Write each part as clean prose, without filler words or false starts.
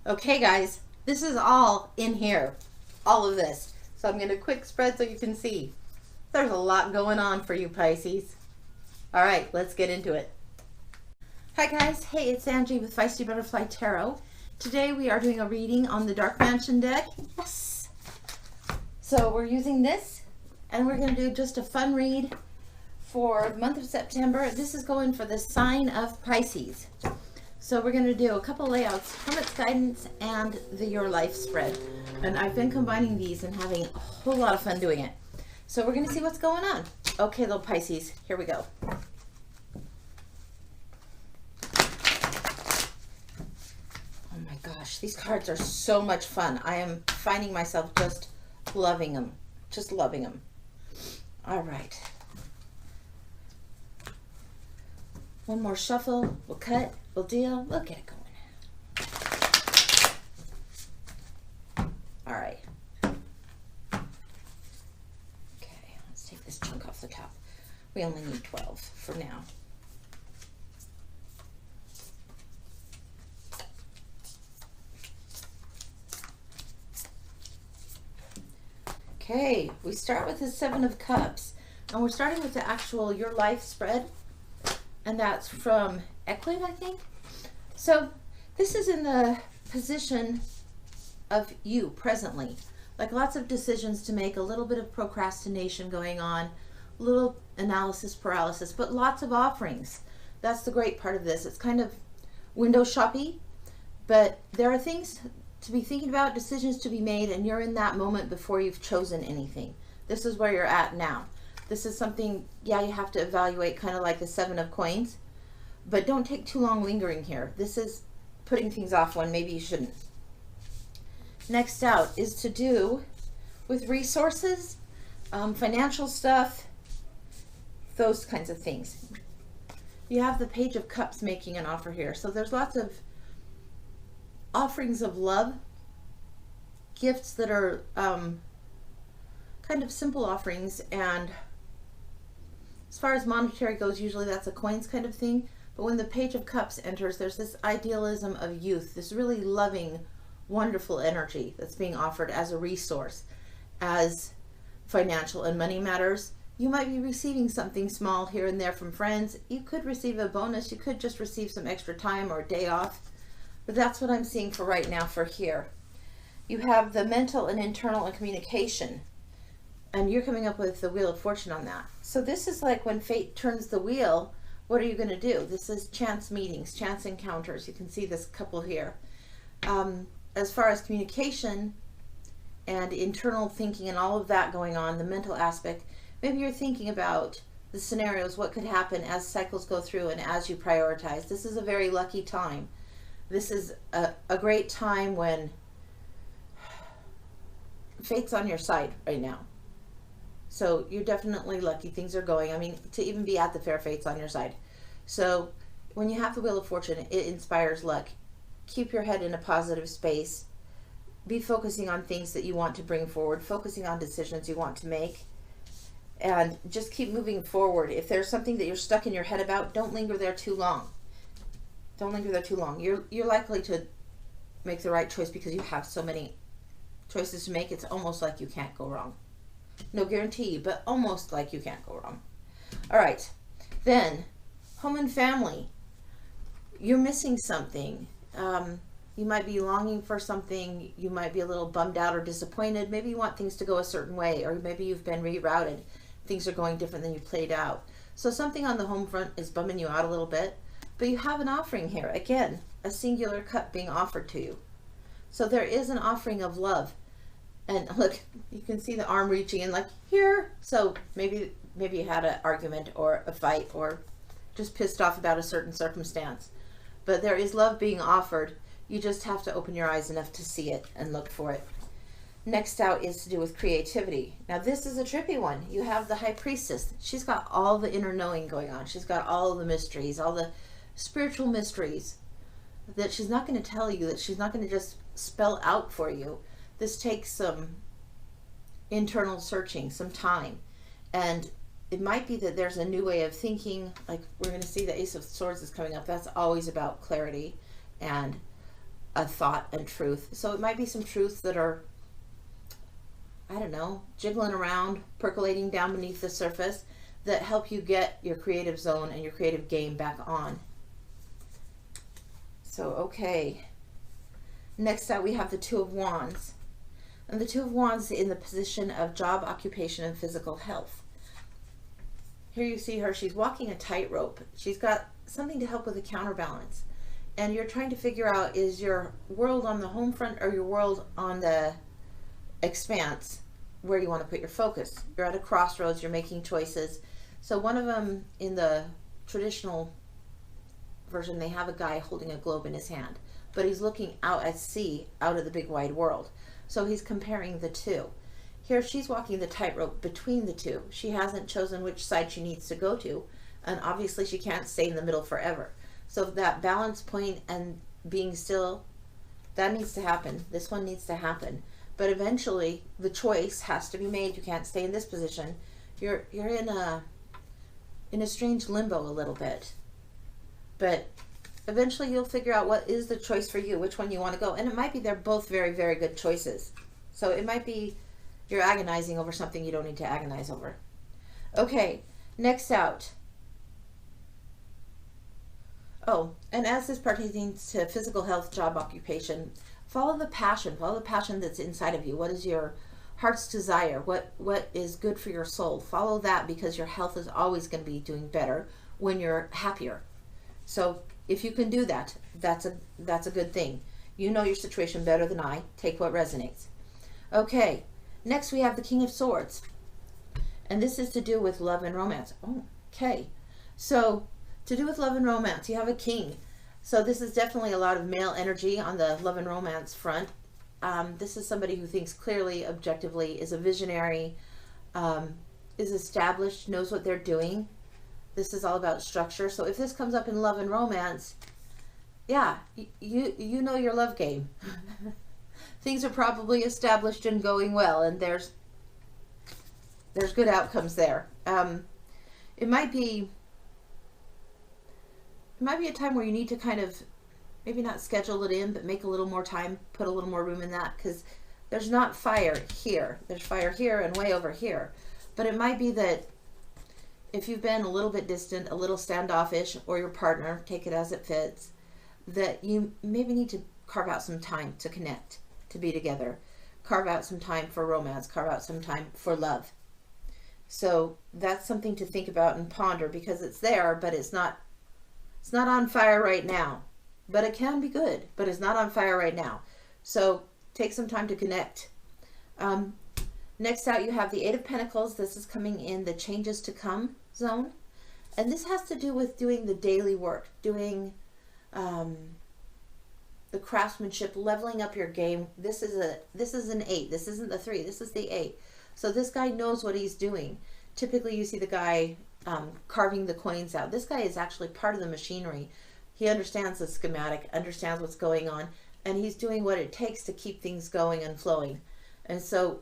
Okay, guys, this is all in here, all of this. So I'm going to quick spread so you can see. There's a lot going on for you, Pisces. All right, let's get into it. Hi, guys. Hey, it's Angie with Feisty Butterfly Tarot. Today we are doing a reading on the Dark Mansion deck. Yes! So we're using this, and we're going to do just a fun read for the month of September. This is going for the sign of Pisces. So we're going to do a couple layouts, Hermit's Guidance and the Your Life spread. And I've been combining these and having a whole lot of fun doing it. So we're going to see what's going on. Okay, little Pisces, here we go. Oh my gosh, these cards are so much fun. I am finding myself just loving them. Just loving them. All right. One more shuffle, we'll cut, we'll deal, we'll get it going. All right. Okay, let's take this chunk off the top. We only need 12 for now. Okay, we start with the Seven of Cups, and we're starting with the actual Your Life spread. And that's from Eclid, I think. So this is in the position of you presently. Like lots of decisions to make, a little bit of procrastination going on, a little analysis paralysis, but lots of offerings. That's the great part of this. It's kind of window shoppy, but there are things to be thinking about, decisions to be made, and you're in that moment before you've chosen anything. This is where you're at now. This is something, yeah, you have to evaluate, kind of like the Seven of Coins, but don't take too long lingering here. This is putting things off when maybe you shouldn't. Next out is to do with resources, financial stuff, those kinds of things. You have the Page of Cups making an offer here. So there's lots of offerings of love, gifts that are kind of simple offerings, and as far as monetary goes, usually that's a coins kind of thing. But when the Page of Cups enters, there's this idealism of youth, this really loving, wonderful energy that's being offered as a resource, as financial and money matters. You might be receiving something small here and there from friends. You could receive a bonus. You could just receive some extra time or a day off. But that's what I'm seeing for right now for here. You have the mental and internal and communication. And you're coming up with the Wheel of Fortune on that. So this is like when fate turns the wheel, what are you going to do? This is chance meetings, chance encounters. You can see this couple here. As far as communication and internal thinking and all of that going on, the mental aspect, maybe you're thinking about the scenarios, what could happen as cycles go through and as you prioritize. This is a very lucky time. This is a great time when fate's on your side right now. So you're definitely lucky. Things are going. I mean, to even be at the fair, fate's on your side. So when you have the Wheel of Fortune, it inspires luck. Keep your head in a positive space. Be focusing on things that you want to bring forward, focusing on decisions you want to make, and just keep moving forward. If there's something that you're stuck in your head about, don't linger there too long. Don't linger there too long. You're likely to make the right choice because you have so many choices to make. It's almost like you can't go wrong. No guarantee, but almost like you can't go wrong. All right, then home and family. You're missing something. You might be longing for something. You might be a little bummed out or disappointed. Maybe you want things to go a certain way, or maybe you've been rerouted. Things are going different than you played out. So something on the home front is bumming you out a little bit, but you have an offering here. Again, a singular cup being offered to you. So there is an offering of love. And look, you can see the arm reaching in like here. So maybe you had an argument or a fight or just pissed off about a certain circumstance. But there is love being offered. You just have to open your eyes enough to see it and look for it. Next out is to do with creativity. Now this is a trippy one. You have the High Priestess. She's got all the inner knowing going on. She's got all the mysteries, all the spiritual mysteries that she's not going to tell you, that she's not going to just spell out for you. This takes some internal searching, some time. And it might be that there's a new way of thinking. Like we're going to see the Ace of Swords is coming up. That's always about clarity and a thought and truth. So it might be some truths that are, I don't know, jiggling around, percolating down beneath the surface that help you get your creative zone and your creative game back on. So, okay. Next out we have the Two of Wands. And the Two of Wands in the position of job, occupation, and physical health. Here you see her, she's walking a tightrope. She's got something to help with a counterbalance. And you're trying to figure out, is your world on the home front or your world on the expanse? Where do you want to put your focus? You're at a crossroads, you're making choices. So one of them, in the traditional version, they have a guy holding a globe in his hand, but he's looking out at sea, out of the big wide world. So he's comparing the two. Here she's walking the tightrope between the two. She hasn't chosen which side she needs to go to, and obviously she can't stay in the middle forever. So that balance point and being still, that needs to happen. This one needs to happen. But eventually the choice has to be made. You can't stay in this position. You're in a strange limbo a little bit. But eventually you'll figure out what is the choice for you, which one you want to go. And it might be they're both very, very good choices. So it might be you're agonizing over something you don't need to agonize over. Okay, next out. Oh, and as this pertains to physical health, job, occupation, follow the passion that's inside of you. What is your heart's desire? What is good for your soul? Follow that, because your health is always going to be doing better when you're happier. So if you can do that, that's a good thing. You know your situation better than I. Take what resonates. Okay, next we have the King of Swords. And this is to do with love and romance. Oh, okay. So to do with love and romance, you have a king. So this is definitely a lot of male energy on the love and romance front. This is somebody who thinks clearly, objectively, is a visionary, is established, knows what they're doing. This is all about structure. So if this comes up in love and romance, yeah, you know your love game. Things are probably established and going well, and there's good outcomes there. It might be a time where you need to kind of maybe not schedule it in, but make a little more time, put a little more room in that, because there's not fire here. There's fire here and way over here. But it might be that if you've been a little bit distant, a little standoffish, or your partner, take it as it fits, that you maybe need to carve out some time to connect, to be together. Carve out some time for romance, carve out some time for love. So that's something to think about and ponder, because it's there, but it's not on fire right now. But it can be good, but it's not on fire right now. So take some time to connect. Next out, you have the Eight of Pentacles. This is coming in the changes to come zone. And this has to do with doing the daily work, doing the craftsmanship, leveling up your game. This is an 8. This isn't the 3. This is the 8. So this guy knows what he's doing. Typically you see the guy carving the coins out. This guy is actually part of the machinery. He understands the schematic, understands what's going on, and he's doing what it takes to keep things going and flowing. And so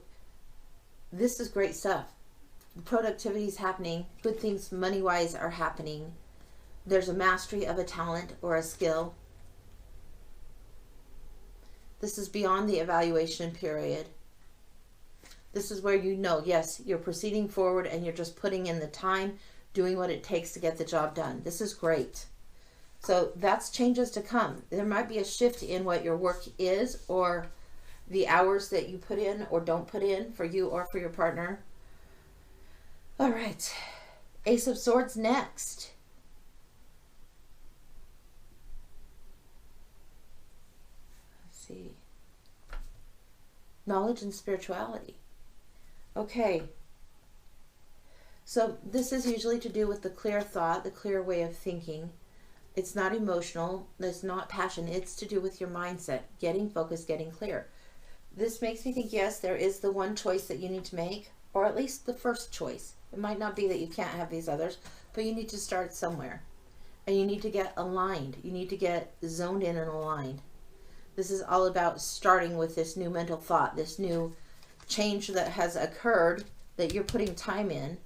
this is great stuff. Productivity is happening. Good things money-wise are happening. There's a mastery of a talent or a skill. This is beyond the evaluation period. This is where you know, yes, you're proceeding forward and you're just putting in the time, doing what it takes to get the job done. This is great. So that's changes to come. There might be a shift in what your work is, or the hours that you put in or don't put in for you or for your partner. All right. Ace of Swords next. Let's see. Knowledge and spirituality. Okay. So this is usually to do with the clear thought, the clear way of thinking. It's not emotional. It's not passion. It's to do with your mindset, getting focused, getting clear. This makes me think, yes, there is the one choice that you need to make, or at least the first choice. It might not be that you can't have these others, but you need to start somewhere. And you need to get aligned. You need to get zoned in and aligned. This is all about starting with this new mental thought, this new change that has occurred that you're putting time in.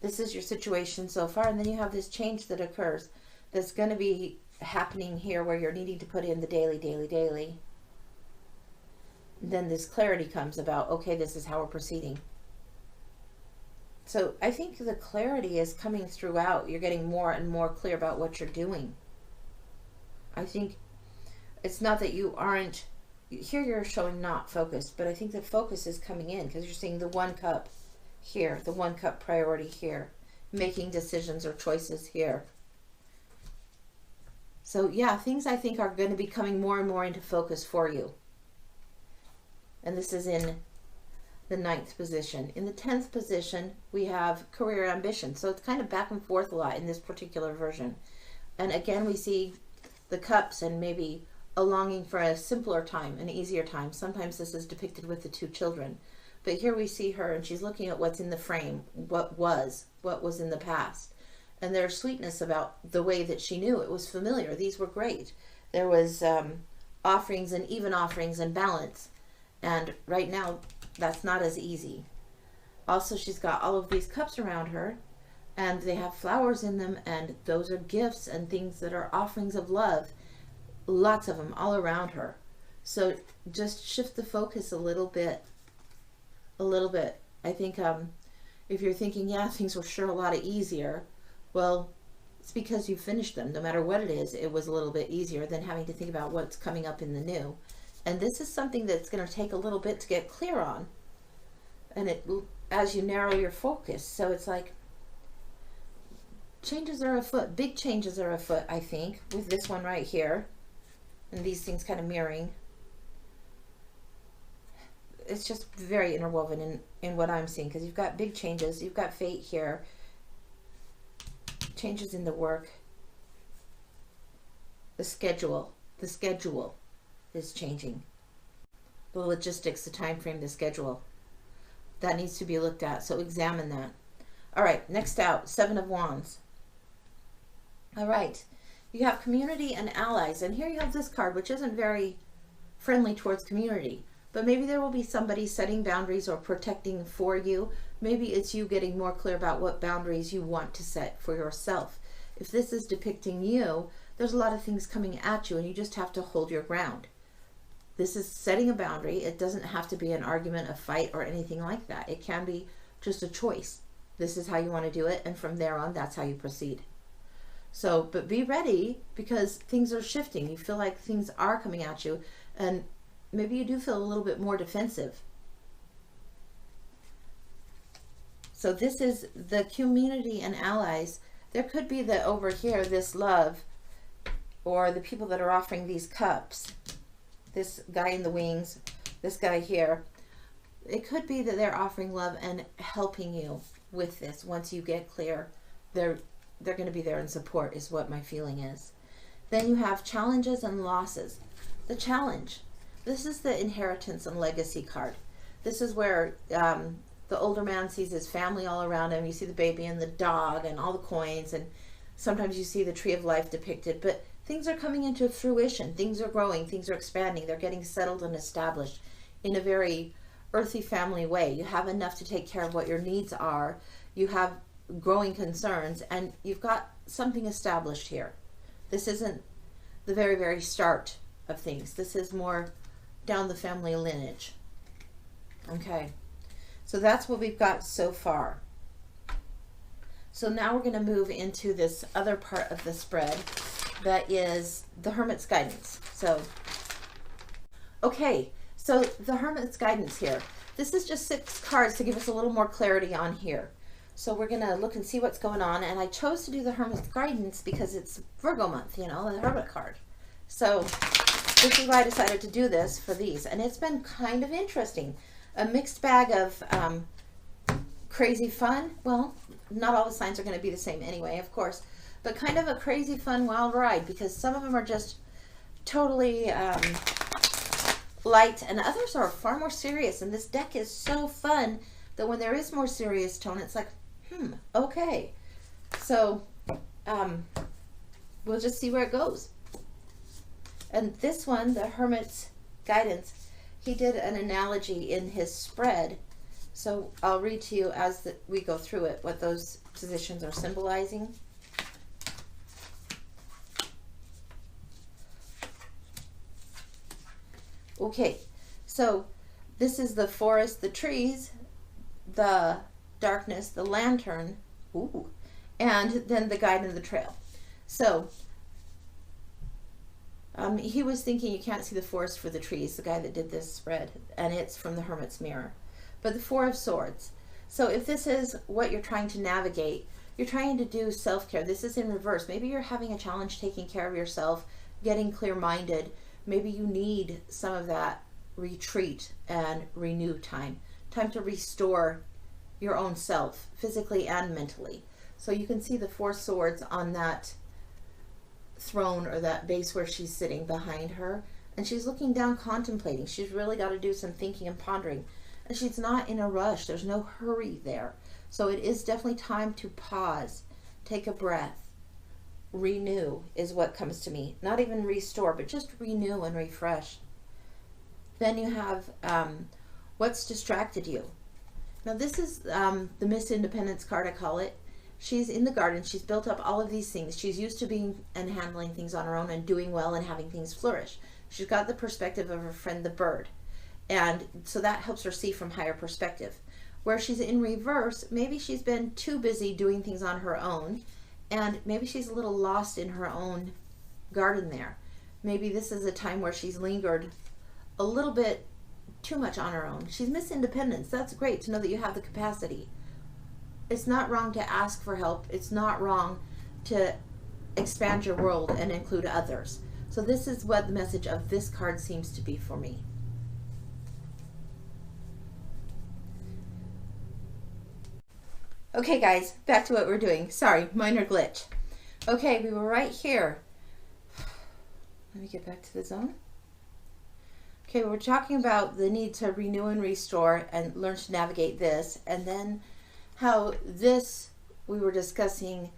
This is your situation so far, and then you have this change that occurs that's going to be happening here where you're needing to put in the daily. Then this clarity comes about, okay, this is how we're proceeding. So I think the clarity is coming throughout. You're getting more and more clear about what you're doing. I think it's not that you aren't, here you're showing not focused, but I think the focus is coming in because you're seeing the 1 cup here, the 1 cup priority here, making decisions or choices here. So yeah, things I think are going to be coming more and more into focus for you. And this is in the 9th position. In the 10th position, we have career ambition. So it's kind of back and forth a lot in this particular version. And again, we see the cups and maybe a longing for a simpler time, an easier time. Sometimes this is depicted with the 2 children. But here we see her and she's looking at what's in the frame, what was in the past. And there's sweetness about the way that she knew. It was familiar. These were great. There was offerings and even offerings and balance. And right now, that's not as easy. Also, she's got all of these cups around her, and they have flowers in them, and those are gifts and things that are offerings of love. Lots of them all around her. So just shift the focus a little bit. I think if you're thinking, yeah, things were sure a lot easier, well, it's because you finished them. No matter what it is, it was a little bit easier than having to think about what's coming up in the new. And this is something that's going to take a little bit to get clear on. And it, as you narrow your focus. So it's like changes are afoot. Big changes are afoot, I think, with this one right here. And these things kind of mirroring. It's just very interwoven in what I'm seeing. Because you've got big changes. You've got fate here. Changes in the work. The schedule is changing. The logistics, the time frame, the schedule. That needs to be looked at. So examine that. All right, next out, 7 of Wands. All right, you have community and allies. And here you have this card, which isn't very friendly towards community. But maybe there will be somebody setting boundaries or protecting for you. Maybe it's you getting more clear about what boundaries you want to set for yourself. If this is depicting you, there's a lot of things coming at you and you just have to hold your ground. This is setting a boundary. It doesn't have to be an argument, a fight, or anything like that. It can be just a choice. This is how you want to do it, and from there on, that's how you proceed. So, but be ready because things are shifting. You feel like things are coming at you, and maybe you do feel a little bit more defensive. So this is the community and allies. There could be that over here, this love, or the people that are offering these cups, this guy in the wings, this guy here, it could be that they're offering love and helping you with this. Once you get clear, they're going to be there in support is what my feeling is. Then you have challenges and losses. The challenge, this is the inheritance and legacy card. This is where the older man sees his family all around him. You see the baby and the dog and all the coins, and sometimes you see the tree of life depicted, but things are coming into fruition. Things are growing, things are expanding. They're getting settled and established in a very earthy family way. You have enough to take care of what your needs are. You have growing concerns, and you've got something established here. This isn't the very, very start of things. This is more down the family lineage. Okay, so that's what we've got so far. So now we're going to move into this other part of the spread that is the Hermit's guidance. So, okay, so the Hermit's guidance here. This is just 6 cards to give us a little more clarity on here. So we're going to look and see what's going on. And I chose to do the Hermit's guidance because it's Virgo month, you know, the Hermit card. So this is why I decided to do this for these. And it's been kind of interesting. A mixed bag of crazy fun. Well, not all the signs are going to be the same anyway, of course. But kind of a crazy, fun, wild ride, because some of them are just totally light, and others are far more serious. And this deck is so fun that when there is more serious tone, it's like, okay. So we'll just see where it goes. And this one, the Hermit's guidance, he did an analogy in his spread. So I'll read to you as we go through it what those positions are symbolizing. Okay, so this is the forest, the trees, the darkness, the lantern, ooh, and then the guide and the trail. So he was thinking you can't see the forest for the trees, the guy that did this spread, and it's from the Hermit's Mirror. But the Four of Swords. So if this is what you're trying to navigate, you're trying to do self-care. This is in reverse. Maybe you're having a challenge taking care of yourself, getting clear-minded. Maybe you need some of that retreat and renew time. Time to restore your own self, physically and mentally. So you can see the Four Swords on that throne or that base where she's sitting behind her, and she's looking down, contemplating. She's really got to do some thinking and pondering, and she's not in a rush. There's no hurry there. So it is definitely time to pause, take a breath, renew is what comes to me. Not even restore, but just renew and refresh. Then you have what's distracted you. Now this is the Miss Independence card, I call it. She's in the garden. She's built up all of these things. She's used to being and handling things on her own and doing well and having things flourish. She's got the perspective of her friend the bird. And so that helps her see from higher perspective. Where she's in reverse, maybe she's been too busy doing things on her own, and maybe she's a little lost in her own garden there. Maybe this is a time where she's lingered a little bit too much on her own. She's Miss Independence. That's great to know that you have the capacity. It's not wrong to ask for help. It's not wrong to expand your world and include others. So this is what the message of this card seems to be for me. Okay guys, back to what we're doing. Sorry, minor glitch. Okay, we were right here. Let me get back to the zone. Okay, we're talking about the need to renew and restore and learn to navigate this, and then how this, we were discussing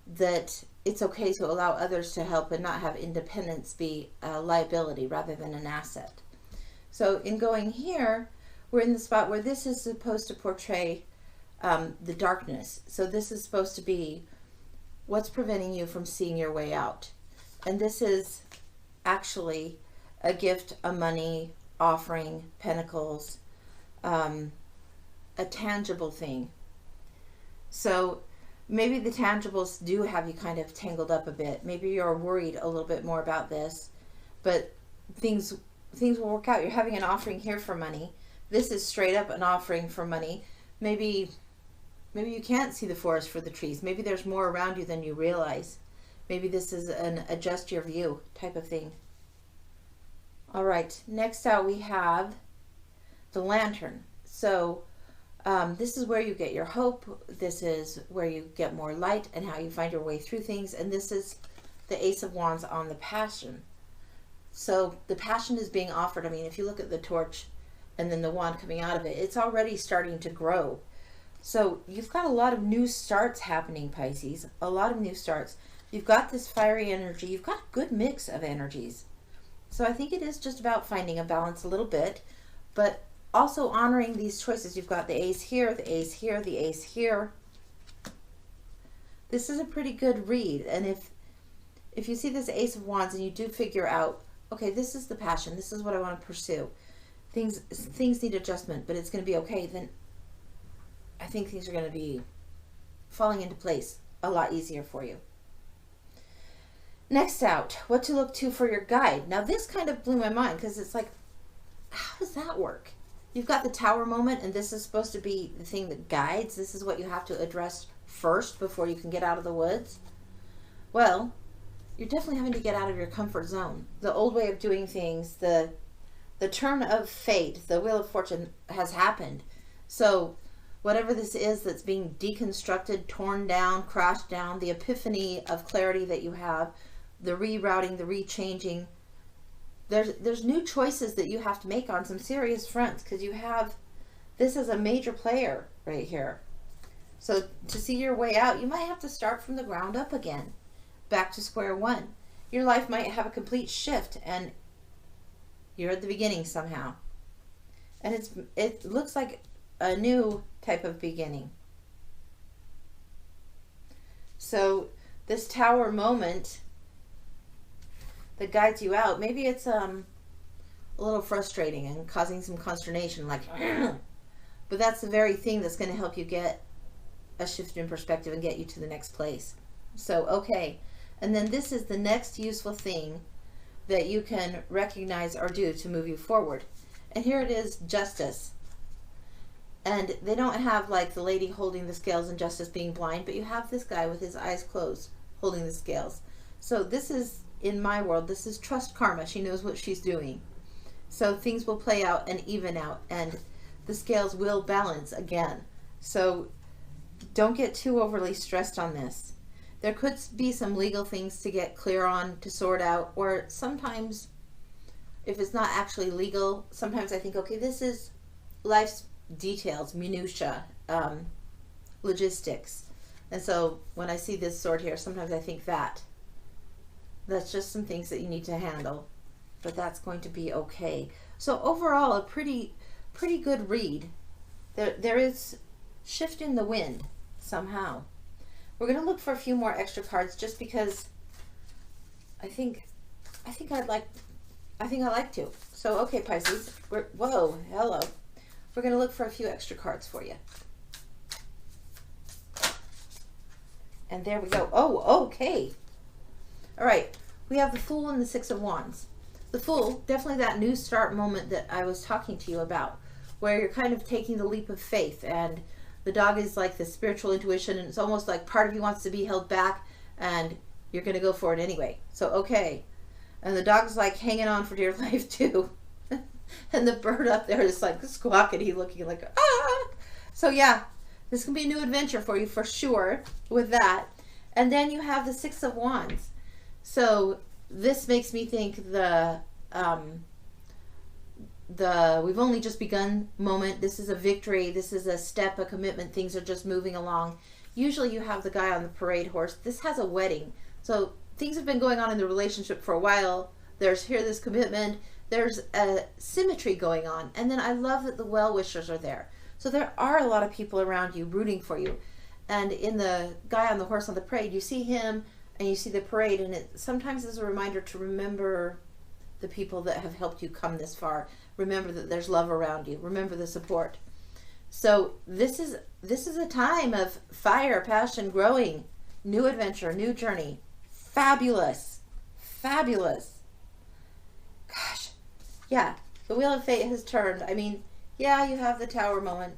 that it's okay to allow others to help and not have independence be a liability rather than an asset. So in going here, we're in the spot where this is supposed to portray the darkness. So this is supposed to be what's preventing you from seeing your way out. And this is actually a gift, a money, offering, pentacles, a tangible thing. So maybe the tangibles do have you kind of tangled up a bit. Maybe you're worried a little bit more about this, but things will work out. You're having an offering here for money. This is straight up an offering for money. Maybe you can't see the forest for the trees. Maybe there's more around you than you realize. Maybe this is an adjust your view type of thing. All right, next out we have the lantern. So this is where you get your hope. This is where you get more light and how you find your way through things. And this is the Ace of Wands on the passion. So the passion is being offered. I mean, if you look at the torch and then the wand coming out of it, it's already starting to grow. So you've got a lot of new starts happening, Pisces. A lot of new starts. You've got this fiery energy. You've got a good mix of energies. So I think it is just about finding a balance a little bit, but also honoring these choices. You've got the ace here, the ace here, the ace here. This is a pretty good read. And if you see this Ace of Wands and you do figure out, okay, this is the passion, this is what I want to pursue, things need adjustment, but it's going to be okay, then I think things are going to be falling into place a lot easier for you. Next out, what to look to for your guide. Now this kind of blew my mind because it's like, how does that work? You've got the tower moment, and this is supposed to be the thing that guides. This is what you have to address first before you can get out of the woods. Well, you're definitely having to get out of your comfort zone. The old way of doing things, the turn of fate, the wheel of fortune has happened. So whatever this is that's being deconstructed, torn down, crashed down, the epiphany of clarity that you have, the rerouting, the rechanging, there's new choices that you have to make on some serious fronts, because you have, this is a major player right here. So to see your way out, you might have to start from the ground up again, back to square one. Your life might have a complete shift, and you're at the beginning somehow. And it looks like a new type of beginning. So this tower moment that guides you out, maybe it's a a little frustrating and causing some consternation, like, but that's the very thing that's going to help you get a shift in perspective and get you to the next place. So, okay. And then this is the next useful thing that you can recognize or do to move you forward. And here it is, justice. And they don't have like the lady holding the scales and justice being blind, but you have this guy with his eyes closed holding the scales. So this is, in my world, this is trust karma. She knows what she's doing. So things will play out and even out, and the scales will balance again. So don't get too overly stressed on this. There could be some legal things to get clear on, to sort out, or sometimes if it's not actually legal, sometimes I think, okay, this is life's details, minutia, logistics. And so when I see this sword here, sometimes I think that's just some things that you need to handle, but that's going to be okay. So overall, a pretty good read. There is shift in the wind somehow. We're going to look for a few more extra cards just because I think I like to. So okay, Pisces, whoa, hello. We're going to look for a few extra cards for you. And there we go. Oh, okay. All right. We have the Fool and the Six of Wands. The Fool, definitely that new start moment that I was talking to you about, where you're kind of taking the leap of faith, and the dog is like the spiritual intuition, and it's almost like part of you wants to be held back, and you're going to go for it anyway. So, okay. And the dog's like hanging on for dear life too. And the bird up there is like squawkity looking like, ah! So yeah, this can be a new adventure for you for sure with that. And then you have the Six of Wands. So this makes me think the we've only just begun moment. This is a victory. This is a step, a commitment. Things are just moving along. Usually you have the guy on the parade horse. This has a wedding. So things have been going on in the relationship for a while. There's here this commitment. There's a symmetry going on. And then I love that the well-wishers are there. So there are a lot of people around you rooting for you. And in the guy on the horse on the parade, you see him and you see the parade, and it sometimes is a reminder to remember the people that have helped you come this far. Remember that there's love around you. Remember the support. So this is a time of fire, passion, growing, new adventure, new journey. Fabulous. Fabulous. Gosh. Yeah, the Wheel of Fate has turned. I mean, yeah, you have the Tower moment,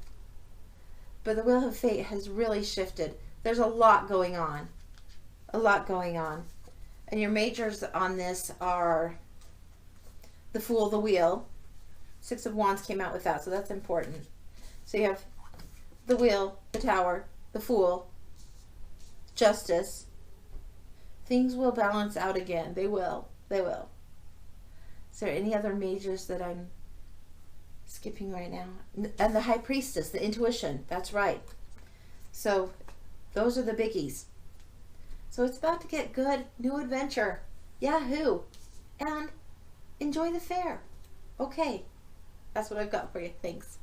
but the Wheel of Fate has really shifted. There's a lot going on. A lot going on. And your majors on this are the Fool, the Wheel. Six of Wands came out with that, so that's important. So you have the Wheel, the Tower, the Fool, Justice. Things will balance out again. They will. They will. Is there any other majors that I'm skipping right now? And the High Priestess, the intuition. That's right. So those are the biggies. So it's about to get good. New adventure. Yahoo. And enjoy the fair. Okay. That's what I've got for you. Thanks.